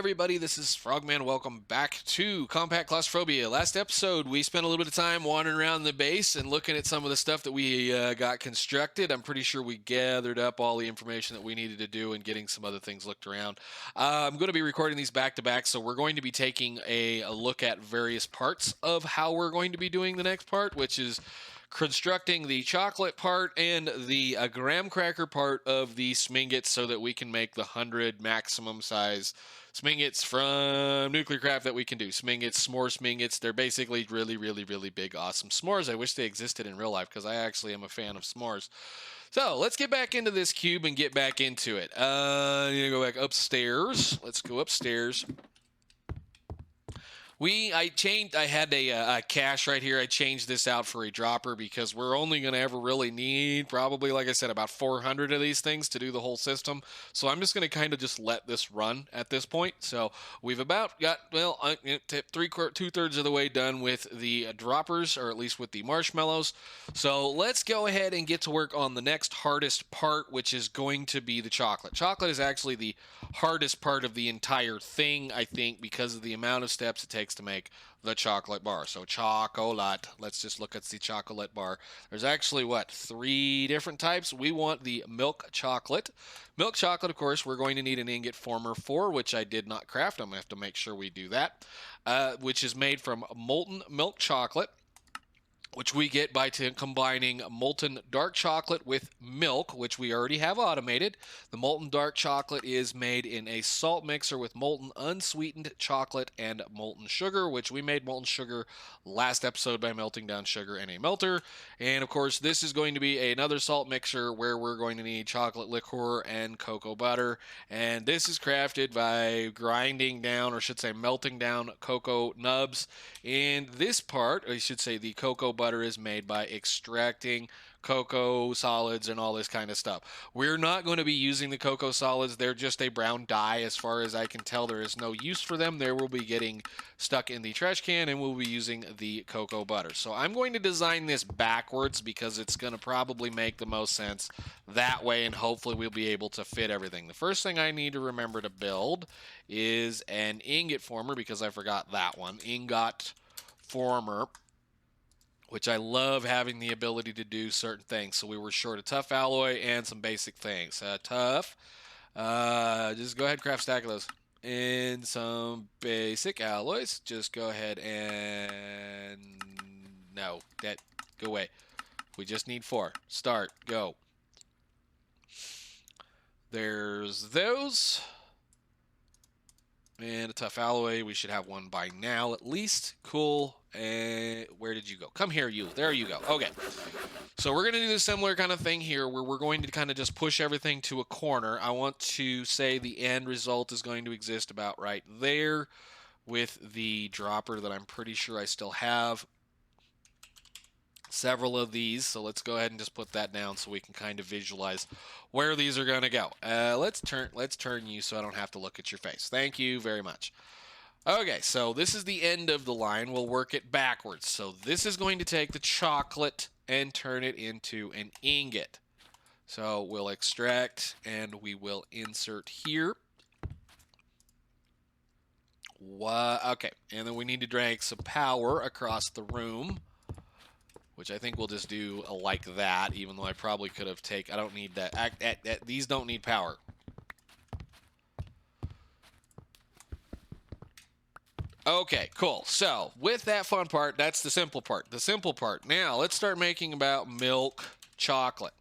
everybody, this is Frogman. Welcome back to Compact Claustrophobia. Last episode, we spent a little bit of time wandering around the base and looking at some of the stuff that we got constructed. I'm pretty sure we gathered up all the information that we needed to do and getting some other things looked around. I'm going to be recording these back to back, so we're going to be taking a look at various parts of how we're going to be doing the next part, which is constructing the chocolate part and the graham cracker part of the S'mingot so that we can make the 100 maximum size S'mingots from nuclear craft that we can do. S'mingots, S'more Sm'ingots, they're basically really big, awesome s'mores. I wish they existed in real life because I actually am a fan of s'mores. So let's get back into this cube and get back into it. I'm going to go back upstairs. Let's go upstairs. I had a cache right here. I changed this out for a dropper because we're only going to ever really need probably, like I said, about 400 of these things to do the whole system. So I'm just going to kind of just let this run at this point. So we've about got, well, 2/3 of the way done with the droppers, or at least with the marshmallows. So let's go ahead and get to work on the next hardest part, which is going to be the chocolate. Chocolate is actually the hardest part of the entire thing, I think, because of the amount of steps it takes to make the chocolate bar. So chocolate, let's just look at the chocolate bar. There's actually, 3 different types. We want the milk chocolate. Milk chocolate, of course, we're going to need an ingot former for, which I did not craft. I'm going to have to make sure we do that, which is made from molten milk chocolate, which we get by combining molten dark chocolate with milk, which we already have automated. The molten dark chocolate is made in a salt mixer with molten unsweetened chocolate and molten sugar, which we made molten sugar last episode by melting down sugar in a melter. And of course, this is going to be another salt mixer where we're going to need chocolate liqueur and cocoa butter. And this is crafted by grinding down, or should say melting down, cocoa nubs. And this part, or I should say the cocoa butter, is made by extracting cocoa solids and all this kind of stuff. We're not going to be using the cocoa solids. They're just a brown dye. As far as I can tell, there is no use for them. They will be getting stuck in the trash can, and we'll be using the cocoa butter. So I'm going to design this backwards because it's going to probably make the most sense that way, and hopefully we'll be able to fit everything. The first thing I need to remember to build is an ingot former, because I forgot that one. Ingot former, which I love having the ability to do certain things. So we were short a tough alloy and some basic things. Tough. Just go ahead and craft a stack of those. And some basic alloys. Just go ahead and... No, that... Go away. We just need 4. Start. Go. There's those. And a tough alloy. We should have one by now at least. Cool. And where did you go? Come here, you. There you go. Okay. So we're going to do the similar kind of thing here where we're going to kind of just push everything to a corner. I want to say the end result is going to exist about right there with the dropper that I'm pretty sure I still have several of these. So let's go ahead and just put that down so we can kind of visualize where these are going to go. Let's turn you so I don't have to look at your face. Thank you very much. Okay, so this is the end of the line. We'll work it backwards. So this is going to take the chocolate and turn it into an ingot. So we'll extract and we will insert here. Okay, and then we need to drag some power across the room, which I think we'll just do like that, even though I probably could have taken... I don't need that. These don't need power. Okay, cool. So, with that fun part, that's the simple part. The simple part. Now, let's start making about milk chocolate.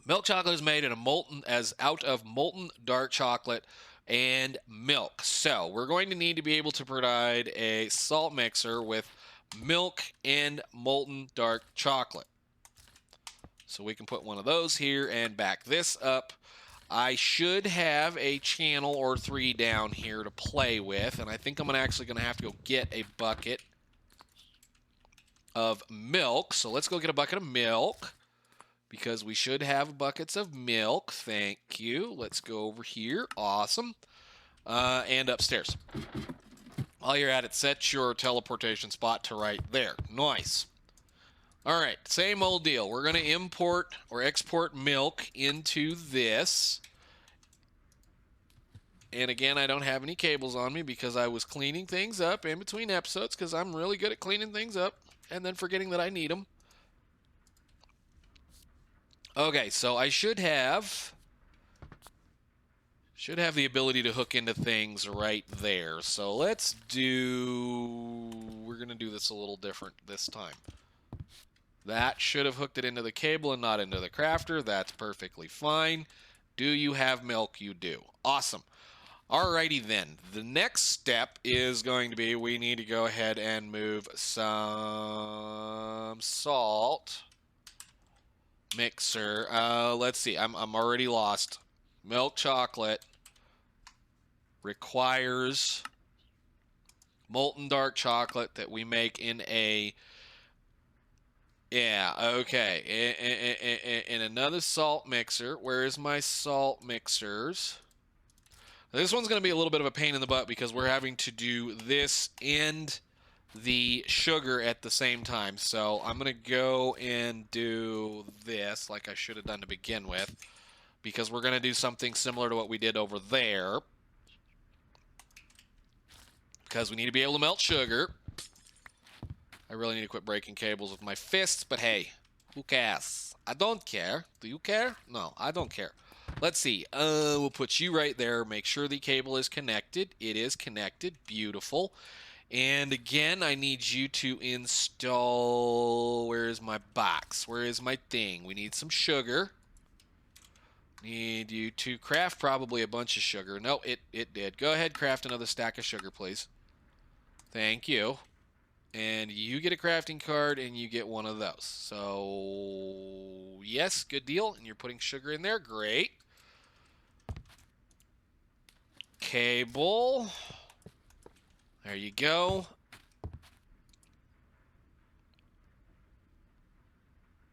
Milk chocolate is made out of molten dark chocolate and milk. So, we're going to need to be able to provide a salt mixer with milk and molten dark chocolate. So, we can put one of those here and back this up. I should have a channel or 3 down here to play with, and I think I'm actually going to have to go get a bucket of milk. So let's go get a bucket of milk, because we should have buckets of milk. Thank you. Let's go over here. Awesome. And upstairs. While you're at it, set your teleportation spot to right there. Nice. All right, same old deal. We're going to import or export milk into this. And again, I don't have any cables on me because I was cleaning things up in between episodes because I'm really good at cleaning things up and then forgetting that I need them. Okay, so I should have the ability to hook into things right there. So we're going to do this a little different this time. That should have hooked it into the cable and not into the crafter. That's perfectly fine. Do you have milk? You do. Awesome. Alrighty then. The next step is going to be we need to go ahead and move some salt mixer. Let's see. I'm already lost. Milk chocolate requires molten dark chocolate that we make in a okay. In another salt mixer. Where is my salt mixers? This one's going to be a little bit of a pain in the butt because we're having to do this and the sugar at the same time. So I'm going to go and do this like I should have done to begin with because we're going to do something similar to what we did over there because we need to be able to melt sugar. I really need to quit breaking cables with my fists, but hey, who cares? I don't care. Do you care? No, I don't care. Let's see. We'll put you right there. Make sure the cable is connected. It is connected. Beautiful. And again, I need you to install... Where is my box? Where is my thing? We need some sugar. Need you to craft probably a bunch of sugar. No, it did. Go ahead, craft another stack of sugar, please. Thank you. And you get a crafting card, and you get one of those. So, yes, good deal. And you're putting sugar in there. Great. Cable. There you go.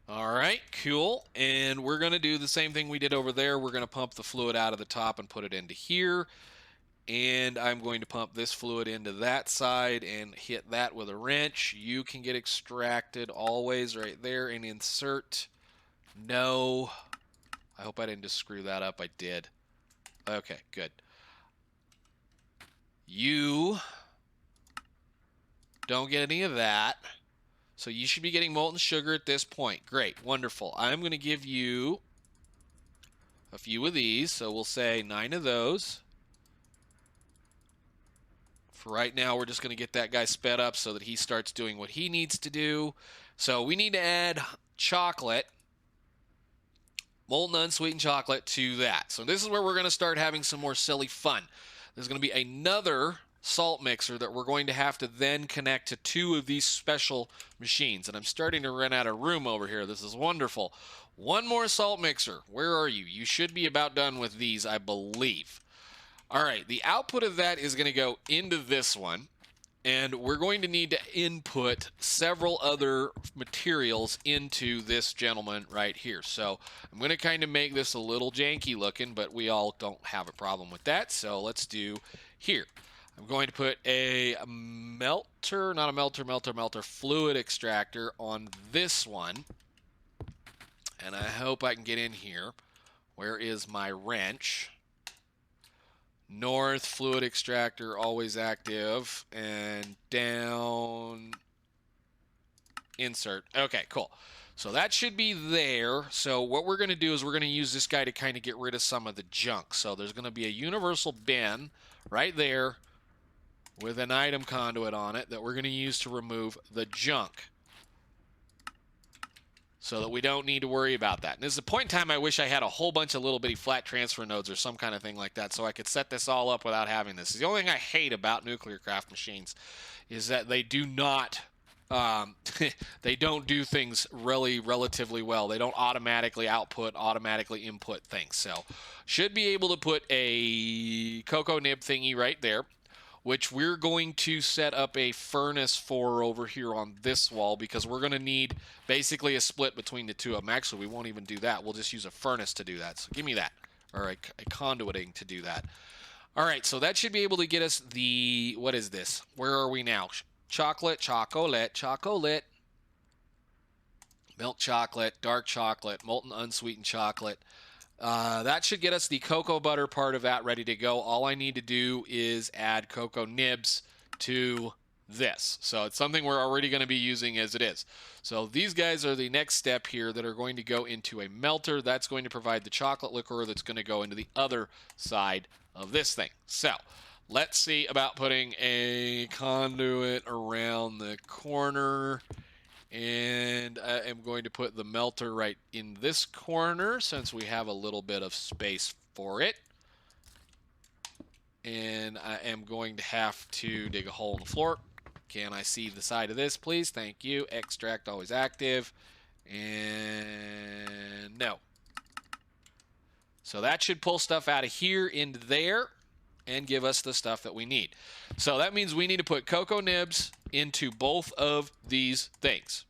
All right, cool. And we're going to do the same thing we did over there. We're going to pump the fluid out of the top and put it into here. And I'm going to pump this fluid into that side and hit that with a wrench. You can get extracted always right there and insert. No. I hope I didn't just screw that up. I did. Okay, good. You don't get any of that. So you should be getting molten sugar at this point. Great, wonderful. I'm going to give you a few of these. So we'll say 9 of those. For right now, we're just going to get that guy sped up so that he starts doing what he needs to do. So we need to add chocolate, molten unsweetened chocolate to that. So this is where we're going to start having some more silly fun. There's going to be another salt mixer that we're going to have to then connect to 2 of these special machines. And I'm starting to run out of room over here. This is wonderful. One more salt mixer. Where are you? You should be about done with these, I believe. All right, the output of that is going to go into this one, and we're going to need to input several other materials into this gentleman right here. So I'm going to kind of make this a little janky looking, but we all don't have a problem with that. So let's do here. I'm going to put a melter, not a melter, fluid extractor on this one, and I hope I can get in here. Where is my wrench? North, fluid extractor, always active, and down, insert. Okay, cool. So that should be there. So what we're going to do is we're going to use this guy to kind of get rid of some of the junk. So there's going to be a universal bin right there with an item conduit on it that we're going to use to remove the junk, so that we don't need to worry about that. And this is a point in time I wish I had a whole bunch of little bitty flat transfer nodes or some kind of thing like that so I could set this all up without having this. The only thing I hate about nuclear craft machines is that they do not, they don't do things really relatively well. They don't automatically output, automatically input things. So should be able to put a cocoa nib thingy right there, which we're going to set up a furnace for over here on this wall because we're going to need basically a split between the two of them. Actually, we won't even do that. We'll just use a furnace to do that. So give me that, or a conduiting to do that. All right, so that should be able to get us the, what is this? Where are we now? Chocolate, chocolate, milk chocolate, dark chocolate, molten unsweetened chocolate. That should get us the cocoa butter part of that ready to go. All I need to do is add cocoa nibs to this. So it's something we're already going to be using as it is. So these guys are the next step here that are going to go into a melter. That's going to provide the chocolate liquor that's going to go into the other side of this thing. So let's see about putting a conduit around the corner. And I am going to put the melter right in this corner since we have a little bit of space for it. And I am going to have to dig a hole in the floor. Can I see the side of this, please? Thank you. Extract always active. And no. So that should pull stuff out of here into there and give us the stuff that we need. So that means we need to put cocoa nibs into both of these things,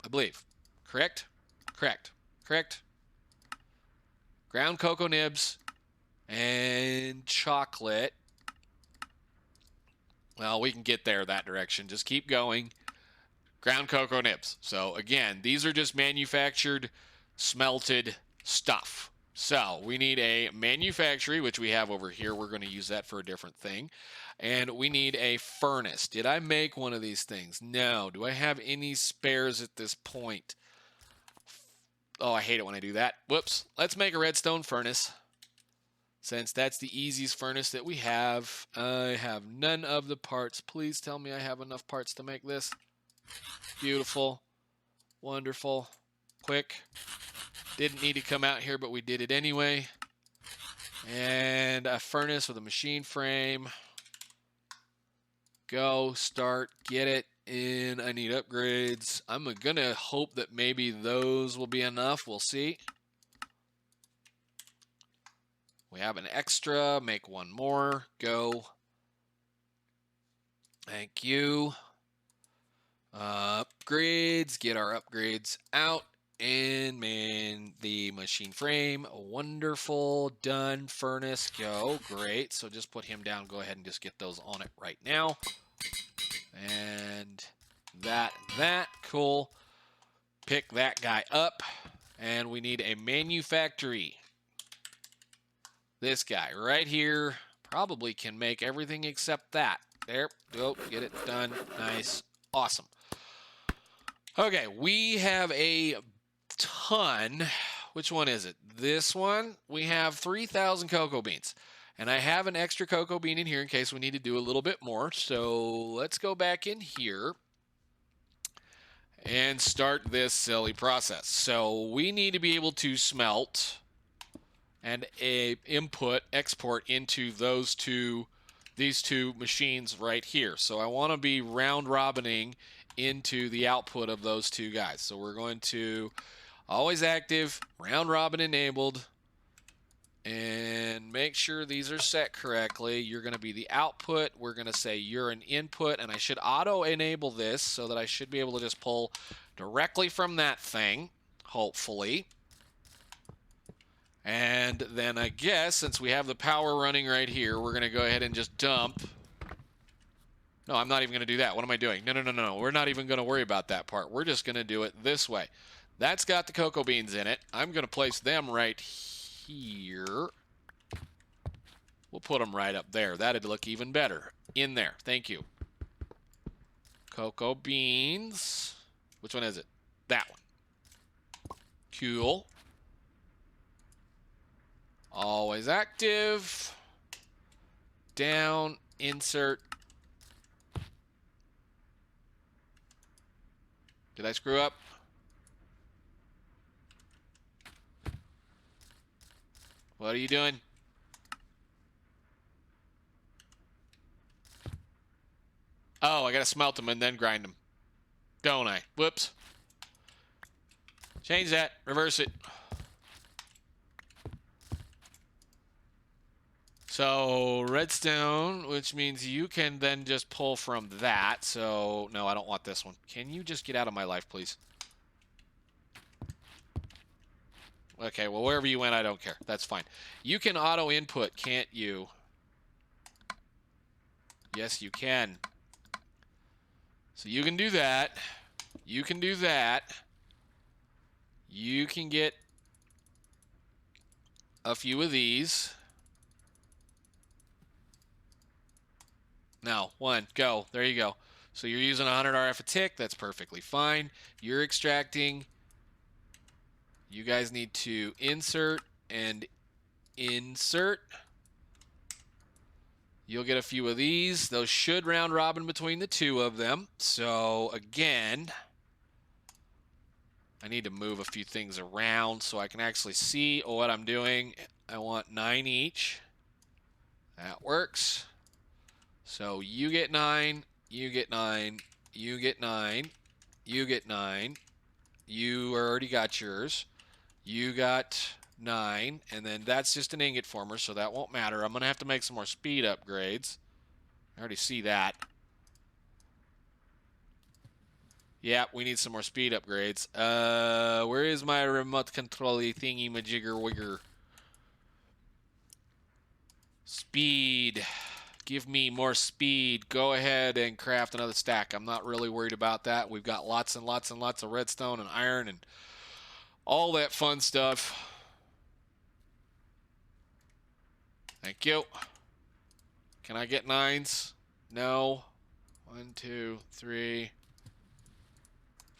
I believe. Correct? Correct. Correct. Ground cocoa nibs and chocolate. Well, we can get there that direction. Just keep going. Ground cocoa nibs. So again, these are just manufactured, smelted stuff. So we need a manufactory, which we have over here. We're going to use that for a different thing. And we need a furnace. Did I make one of these things? No. Do I have any spares at this point? Oh, I hate it when I do that. Whoops. Let's make a redstone furnace, since that's the easiest furnace that we have. I have none of the parts. Please tell me I have enough parts to make this. Beautiful. Wonderful. Quick. Didn't need to come out here, but we did it anyway. And a furnace with a machine frame. Go, start, get it in. I need upgrades. I'm going to hope that maybe those will be enough. We'll see. We have an extra. Make one more. Go. Thank you. Upgrades. Get our upgrades out. And man, the machine frame. Wonderful. Done. Furnace. Go. Great. So just put him down. Go ahead and just get those on it right now. And that. Cool. Pick that guy up. And we need a manufactory. This guy right here probably can make everything except that. There. Go. Get it done. Nice. Awesome. Okay. We have a ton. Which one is it? This one. We have 3,000 cocoa beans. And I have an extra cocoa bean in here in case we need to do a little bit more. So let's go back in here and start this silly process. So we need to be able to smelt and export into these two machines right here. So I want to be round robining into the output of those two guys. So we're going to always active, round robin enabled, and make sure these are set correctly. You're going to be the output. We're going to say you're an input, and I should auto enable this so that I should be able to just pull directly from that thing, hopefully. And then I guess since we have the power running right here, we're going to go ahead and just dump. No, I'm not even going to do that. What am I doing? No. We're not even going to worry about that part. We're just going to do it this way. That's got the cocoa beans in it. I'm going to place them right here. We'll put them right up there. That'd look even better. In there. Thank you. Cocoa beans. Which one is it? That one. Cool. Always active. Down. Insert. Did I screw up? What are you doing? Oh, I gotta smelt them and then grind them. Don't I? Whoops. Change that. Reverse it. So, redstone, which means you can then just pull from that. So, no, I don't want this one. Can you just get out of my life, please? Okay, well, wherever you went, I don't care. That's fine. You can auto-input, can't you? Yes, you can. So you can do that. You can do that. You can get a few of these. Now, one, go. There you go. So you're using 100 RF a tick. That's perfectly fine. You're extracting. You guys need to insert and insert. You'll get a few of these. Those should round robin between the two of them. So again, I need to move a few things around so I can actually see what I'm doing. I want 9 each. That works. So you get 9, you get 9, you get 9, you get 9. You already got yours. You got 9, and then that's just an ingot former, so that won't matter. I'm going to have to make some more speed upgrades. I already see that. Yeah, we need some more speed upgrades. Where is my remote control-y thingy-majigger-wigger? Speed. Give me more speed. Go ahead and craft another stack. I'm not really worried about that. We've got lots and lots and lots of redstone and iron and all that fun stuff. Thank you. Can I get 9s? No. 1, 2, 3.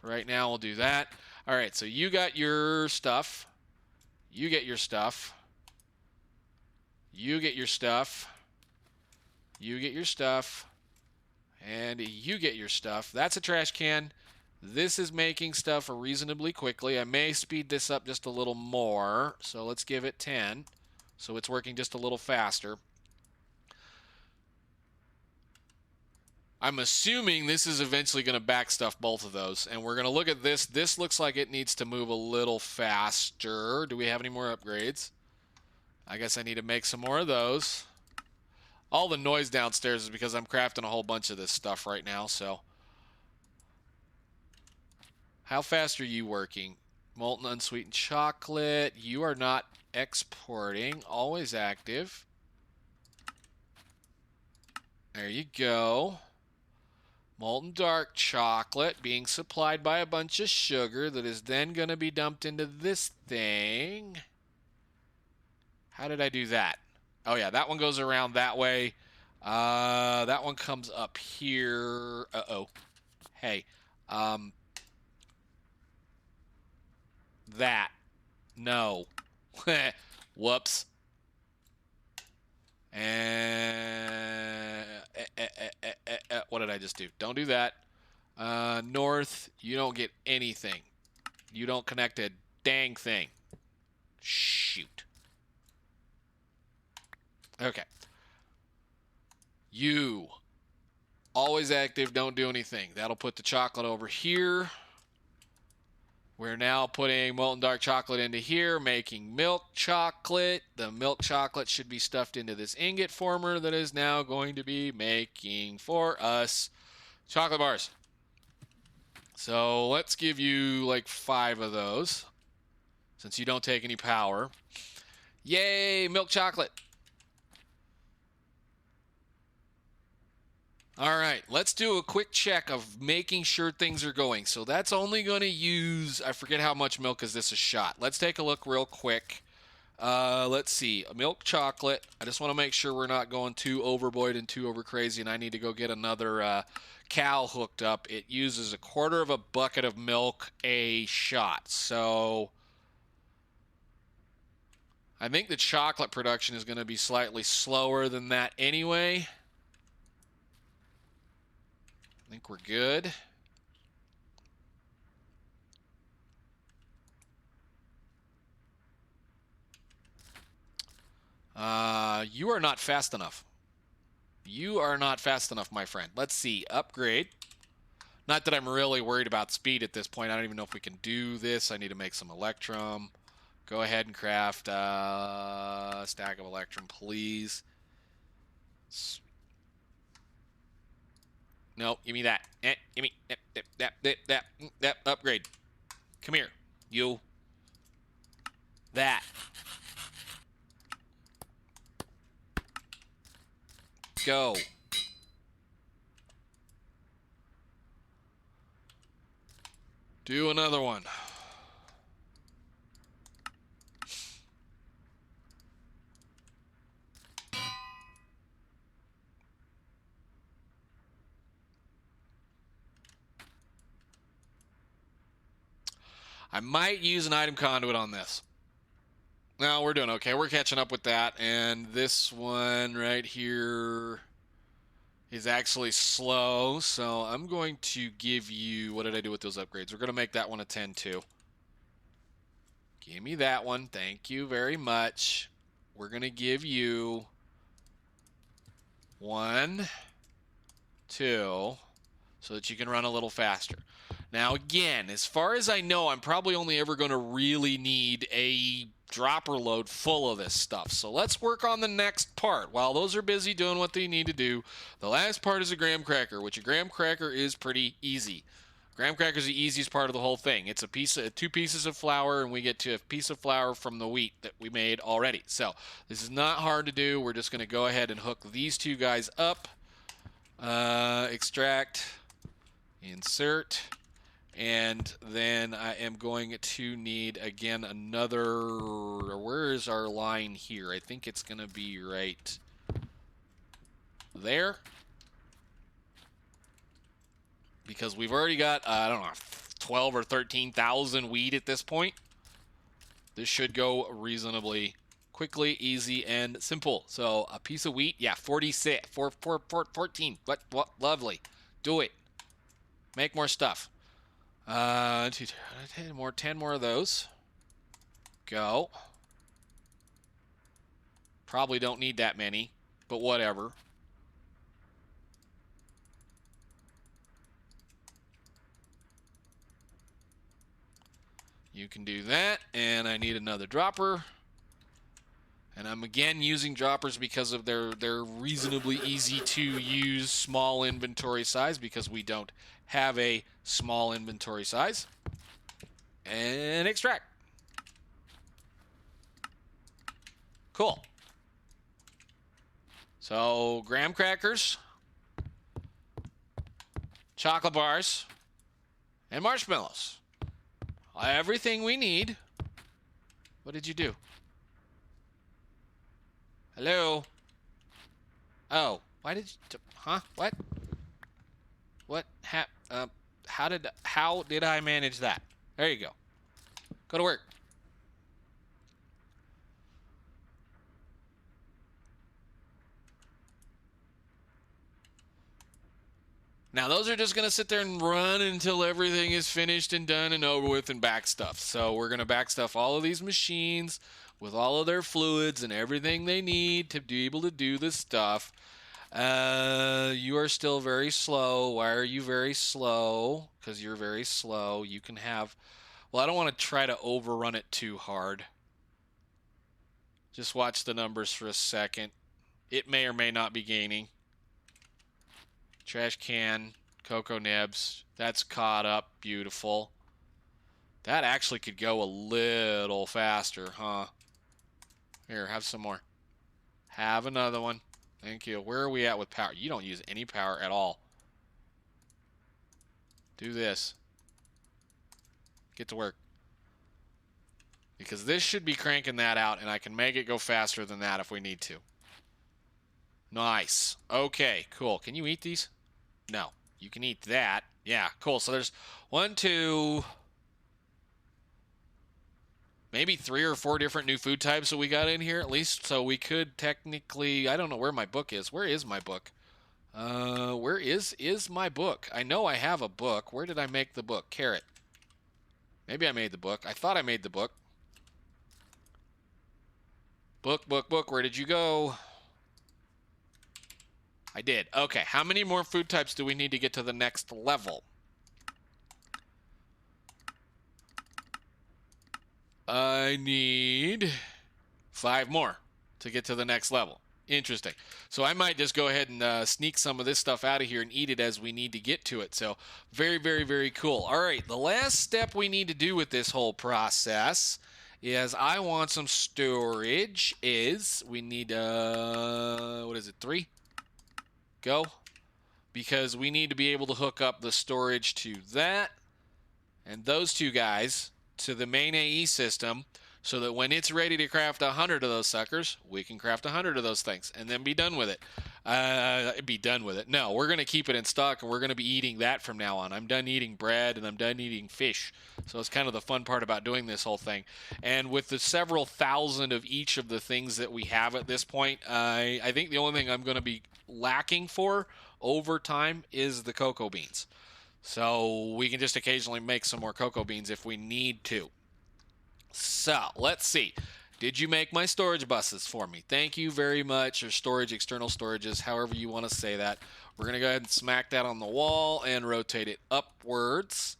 For right now, we'll do that. All right, so you got your stuff. You get your stuff. You get your stuff. You get your stuff. And you get your stuff. That's a trash can. This is making stuff reasonably quickly. I may speed this up just a little more. So let's give it 10. So it's working just a little faster. I'm assuming this is eventually going to backstuff both of those. And we're going to look at this. This looks like it needs to move a little faster. Do we have any more upgrades? I guess I need to make some more of those. All the noise downstairs is because I'm crafting a whole bunch of this stuff right now, so. How fast are you working? Molten unsweetened chocolate. You are not exporting. Always active. There you go. Molten dark chocolate being supplied by a bunch of sugar that is then going to be dumped into this thing. How did I do that? Oh, yeah, that one goes around that way. That one comes up here. Uh-oh. Hey. That. No. Whoops. And what did I just do? Don't do that. North, you don't get anything. You don't connect a dang thing. Shoot. Okay. You. Always active, don't do anything. That'll put the chocolate over here. We're now putting molten dark chocolate into here, making milk chocolate. The milk chocolate should be stuffed into this ingot former that is now going to be making for us chocolate bars. So let's give you like 5 of those, since you don't take any power. Yay, milk chocolate. All right, let's do a quick check of making sure things are going. So that's only going to use, I forget how much milk is this a shot. Let's take a look real quick. Let's see, milk chocolate. I just want to make sure we're not going too overboard and too over crazy, and I need to go get another cow hooked up. It uses 1/4 of a bucket of milk a shot. So I think the chocolate production is going to be slightly slower than that anyway. I think we're good. You are not fast enough. You are not fast enough, my friend. Let's see. Upgrade. Not that I'm really worried about speed at this point. I don't even know if we can do this. I need to make some electrum. Go ahead and craft a stack of electrum, please. No, give me that. Give me that. Upgrade. Come here. You. That. Go. Do another one. I might use an item conduit on this. No, we're doing okay. We're catching up with that. And this one right here is actually slow. So I'm going to give you... What did I do with those upgrades? We're going to make that one a 10 too. Give me that one. Thank you very much. We're going to give you 1, 2, so that you can run a little faster. Now, again, as far as I know, I'm probably only ever going to really need a dropper load full of this stuff. So let's work on the next part. While those are busy doing what they need to do, the last part is a graham cracker, which a graham cracker is pretty easy. Graham cracker is the easiest part of the whole thing. It's two pieces of flour, and we get to a piece of flour from the wheat that we made already. So this is not hard to do. We're just going to go ahead and hook these two guys up. Extract, insert, and then I am going to need, again, another... Where is our line here? I think it's going to be right there. Because we've already got, I don't know, 12 or 13,000 wheat at this point. This should go reasonably quickly, easy, and simple. So a piece of wheat, yeah, 14. What? Lovely. Do it. Make more stuff. 10 more of those. Go. Probably don't need that many, but whatever. You can do that, and I need another dropper. And I'm again using droppers because of their reasonably easy to use small inventory size, because we don't have a small inventory size. And extract. Cool. So graham crackers, chocolate bars, and marshmallows. Everything we need. What did you do? Hello? Oh, why did you... Huh? What? What? How did I manage that? There you go. Go to work. Now, those are just going to sit there and run until everything is finished and done and over with and back stuff. So we're going to back stuff all of these machines with all of their fluids and everything they need to be able to do this stuff. You are still very slow. Why are you very slow? Because you're very slow. You can have... Well, I don't want to try to overrun it too hard. Just watch the numbers for a second. It may or may not be gaining. Trash can, cocoa nibs. That's caught up. Beautiful. That actually could go a little faster, huh? Here, have some more. Have another one. Thank you. Where are we at with power? You don't use any power at all. Do this. Get to work. Because this should be cranking that out, and I can make it go faster than that if we need to. Nice. Okay, cool. Can you eat these? No. You can eat that. Yeah, cool. So there's 1, 2... maybe 3 or 4 different new food types that we got in here, at least. So we could technically... I don't know where my book is. Where is my book? Where is my book? I know I have a book. Where did I make the book? Carrot. Maybe I made the book. I thought I made the book. Book. Where did you go? I did. Okay, how many more food types do we need to get to the next level? I need 5 more to get to the next level. Interesting. So I might just go ahead and sneak some of this stuff out of here and eat it as we need to get to it. So very, very, very cool. All right, the last step we need to do with this whole process is I want some storage. We need, what is it, 3? Go. Because we need to be able to hook up the storage to that and those 2 guys to the main AE system so that when it's ready to craft 100 of those suckers, we can craft 100 of those things and then be done with it. Be done with it. No, we're going to keep it in stock, and we're going to be eating that from now on. I'm done eating bread, and I'm done eating fish. So it's kind of the fun part about doing this whole thing. And with the several thousand of each of the things that we have at this point, I think the only thing I'm going to be lacking for over time is the cocoa beans. So we can just occasionally make some more cocoa beans if we need to. So let's see. Did you make my storage buses for me? Thank you very much. Or storage, external storages, however you want to say that. We're going to go ahead and smack that on the wall and rotate it upwards.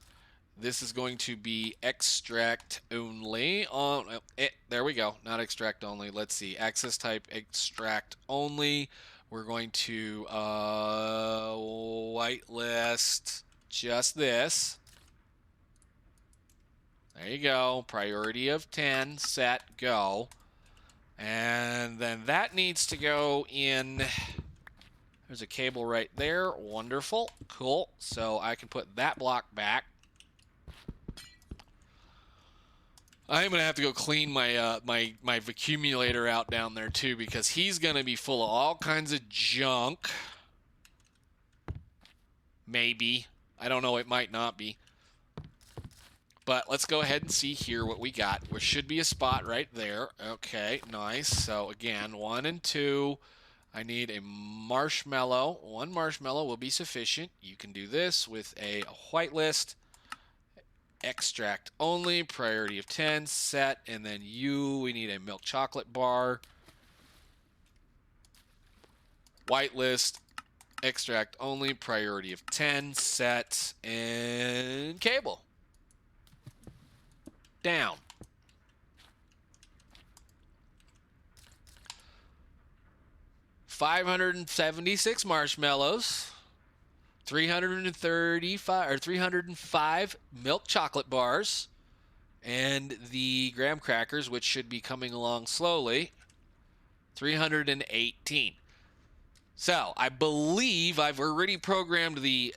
This is going to be extract only. There we go. Not extract only. Let's see. Access type extract only. We're going to whitelist just this. There you go. Priority of 10. Set. Go. And then that needs to go in. There's a cable right there. Wonderful. Cool. So I can put that block back. I'm going to have to go clean my my accumulator out down there too, because he's going to be full of all kinds of junk. Maybe. I don't know. It might not be. But let's go ahead and see here what we got. There should be a spot right there. Okay, nice. So again, 1 and 2. I need a marshmallow. 1 marshmallow will be sufficient. You can do this with a whitelist. Extract only, priority of 10, set, and then we need a milk chocolate bar. Whitelist, extract only, priority of 10, set, and cable. Down. $576 marshmallows. 305 milk chocolate bars, and the graham crackers, which should be coming along slowly, 318. So I believe I've already programmed the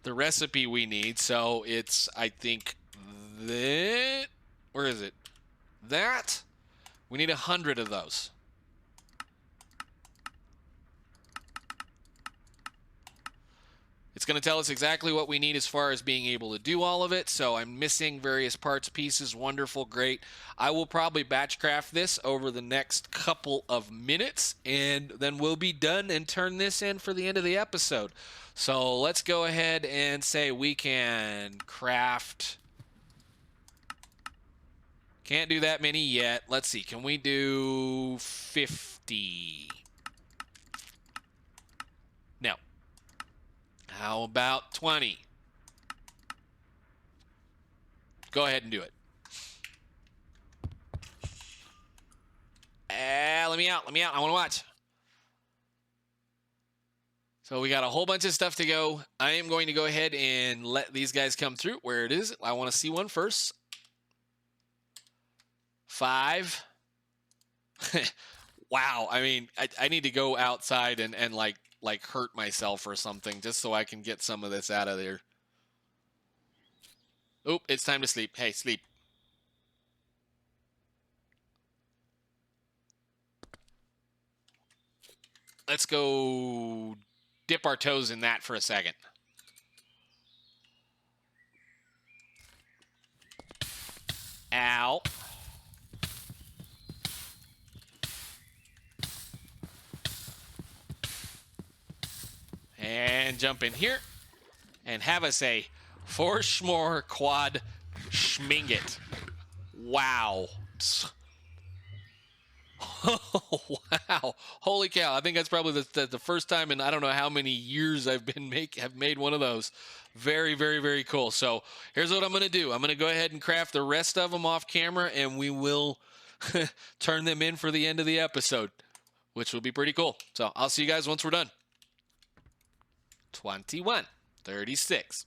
recipe we need. So it's, I think, that, where is it? That we need 100 of those. It's going to tell us exactly what we need as far as being able to do all of it. So I'm missing various parts, pieces. Wonderful, great. I will probably batch craft this over the next couple of minutes, and then we'll be done and turn this in for the end of the episode. So let's go ahead and say we can craft. Can't do that many yet. Let's see. Can we do 50? No. How about 20? Go ahead and do it. Let me out. Let me out. I want to watch. So we got a whole bunch of stuff to go. I am going to go ahead and let these guys come through. Where it is, I want to see one first. 5. Wow. I mean, I need to go outside and like hurt myself or something just so I can get some of this out of there. Oop, it's time to sleep. Hey, sleep. Let's go dip our toes in that for a second. Ow. And jump in here and have us a S'more quad Sm'ingot. Wow. Wow. Holy cow. I think that's probably the first time in I don't know how many years I've made one of those. Very, very, very cool. So here's what I'm going to do. I'm going to go ahead and craft the rest of them off camera, and we will turn them in for the end of the episode, which will be pretty cool. So I'll see you guys once we're done. 21, 36.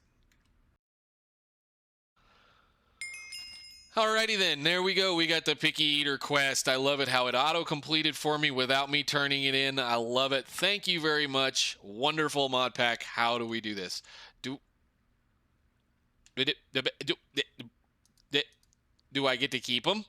Alrighty then, there we go. We got the Picky Eater quest. I love it how it auto-completed for me without me turning it in. I love it. Thank you very much. Wonderful mod pack. How do we do this? Do I get to keep them?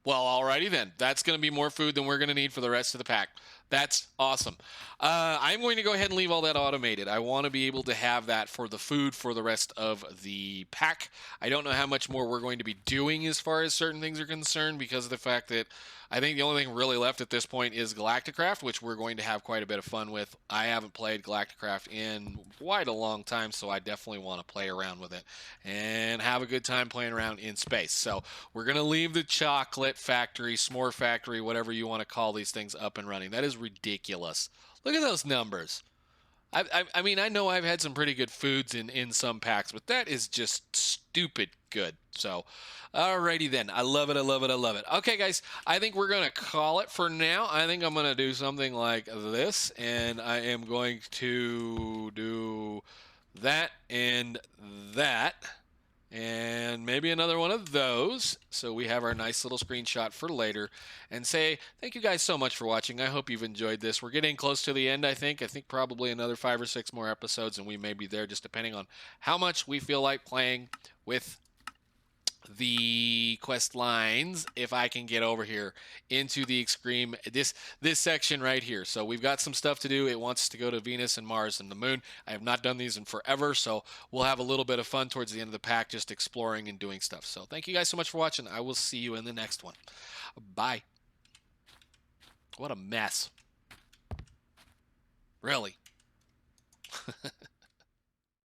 Well, alrighty then. That's going to be more food than we're going to need for the rest of the pack. That's awesome. I'm going to go ahead and leave all that automated. I want to be able to have that for the food for the rest of the pack. I don't know how much more we're going to be doing as far as certain things are concerned because of the fact that I think the only thing really left at this point is Galacticraft, which we're going to have quite a bit of fun with. I haven't played Galacticraft in quite a long time, so I definitely want to play around with it and have a good time playing around in space. So we're going to leave the chocolate factory, s'more factory, whatever you want to call these things, up and running. That is ridiculous. Look at those numbers. I mean, I know I've had some pretty good foods in some packs, but that is just stupid good. So, alrighty then. I love it. I love it. I love it. Okay, guys, I think we're going to call it for now. I think I'm going to do something like this, and I am going to do that and that. And maybe another one of those, so we have our nice little screenshot for later, and say thank you guys so much for watching. I hope you've enjoyed this. We're getting close to the end, I think probably another 5 or 6 more episodes, and we may be there just depending on how much we feel like playing with the quest lines. If I can get over here into the extreme, this section right here. So we've got some stuff to do. It wants to go to Venus and Mars and the moon. I have not done these in forever, so we'll have a little bit of fun towards the end of the pack just exploring and doing stuff. So thank you guys so much for watching. I will see you in the next one. Bye. What a mess. Really.